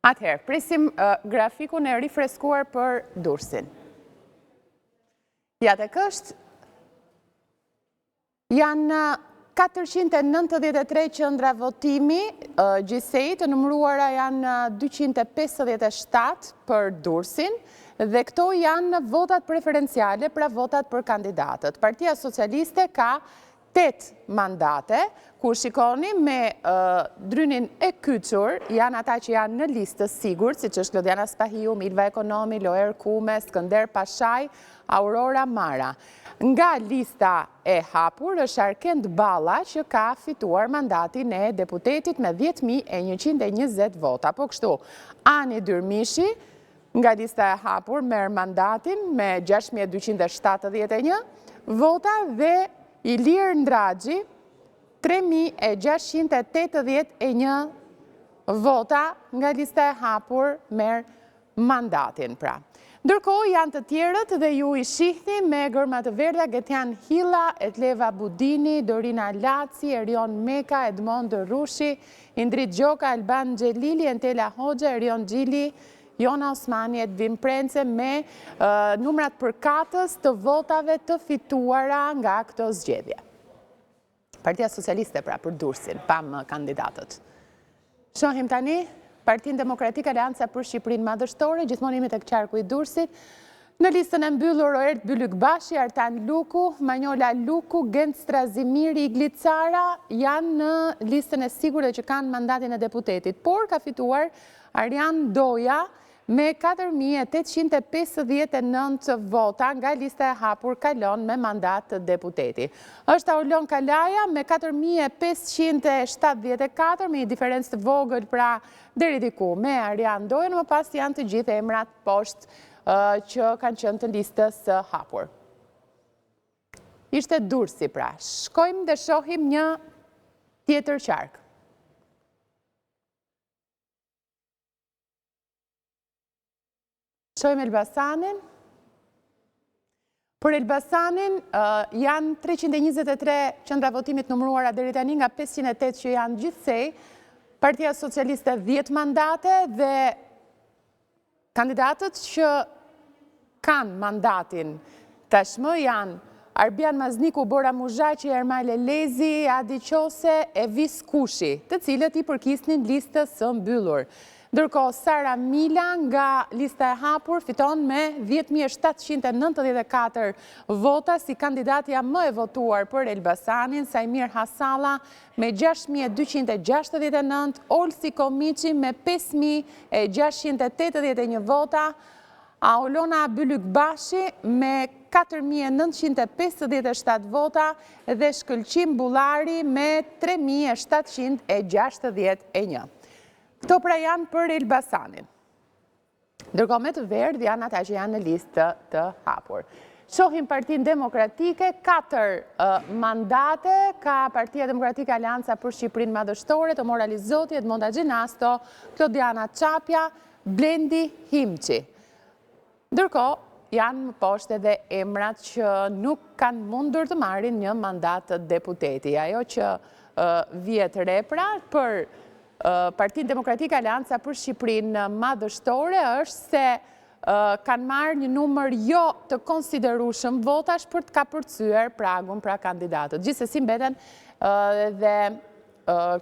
Atëherë, presim grafikun e rifreskuar për Durrësin. Ja tek është, janë 493 qendra votimi, gjithsej të numëruara janë 257 për Durrësin, dhe këto janë votat preferenciale, pra votat për kandidatët. Partia Socialiste ka 8 mandate, kur shikoni me drynin e kyçur, janë ata që janë në listë sigur, si që është Lodiana Spahiu, Milva Ekonomi, Loer Kume, Skënder Pashaj, Aurora Mara. Nga lista e hapur është Arkend Balla që ka fituar mandatin e deputetit me 10.120 vota. Po kështu, Ani Dyrmishi nga lista e hapur merr mandatin me 6.271 vota dhe Ilir Ndraxhi 3.681 vota nga lista e hapur merr mandatin pra. Ndërkohë janë të tjerët dhe ju i shihni me gërma të verdha Getian Hilla, Etleva Budini, Dorina Laci, Erion Meka, Edmond Rushi, Indrit Gjoka, Alban Xhelili, Entela Hoxha, Erion Gjili, Jona Osmani, Edvin Prence me numrat përkatës të votave të fituara nga këto zgjedhje. Partia Socialiste pra për Durrësin, pam kandidatët. Shohim tani Partinë Demokratike Aleanca për Shqipërinë Madhështore, gjithmonë jemi tek qarku i Durrësit. Në listën e mbyllur Roert Bylykbashi, Artan Luku, Manjola Luku, Gent Strazimiri, Iglicara janë në listën e sigurt që kanë mandatin e deputetit, por ka fituar Arjan Doja me 4.859 vota nga lista e hapur kalon me mandat të deputeti. Është Aulon Kalaja me 4.574 me një diferencë të vogël pra deri diku me Arjan Dojën, më pas janë të gjithë emrat poshtë që kanë qenë të listës hapur. Ishte Durrësi pra. Shkojmë dhe shohim një tjetër qark. Shojmë Elbasanin. Për Elbasanin janë 323 qendra votimit numëruara deri tani nga 508 që janë gjithsej. Partia Socialiste 10 mandate dhe kandidatët që kanë mandatin tashmë janë Arbian Mazniku, Bora Muzhaqi, Ermale Lezi, Adi Qose e Vis Kushi, të cilët i përkisnin listës së mbyllur. Ndërkohë Sara Mila nga lista e hapur fiton me 10.794 vota si kandidatja më e votuar për Elbasanin, Sajmir Hasalla me 6.269, Olsi Komiqi me 5.681 vota, Aulona Bylykbashi me 4.957 vota dhe Shkëlqim Bullari me 3.761. Këto pra janë për Elbasanin. Ndërkohë me të verdh janë ata që janë në listë të hapur. Shohim Partinë Demokratike, 4 mandate ka Partia Demokratike Aleanca për Shqipërinë Madhështore, të Moralizoti, Edmonda Gjinasto, Klodiana Çapja, Blendi Himçi. Ndërkohë janë më poshtë edhe emrat që nuk kanë mundur të marrin një mandat deputeti. Ajo që vjet re pra për Partinë Demokratike Aleanca për Shqipërinë Madhështore është se kanë marrë një numër jo të konsiderueshëm votash për të kapërcyer pragun pra kandidatët. Gjithsesi mbeten dhe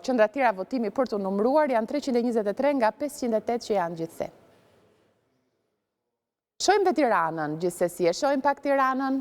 qendra tjera votimi për të numëruar janë 323 nga 508 që janë gjithsej. Shohim dhe Tiranën, gjithsesi e shohim pak Tiranën.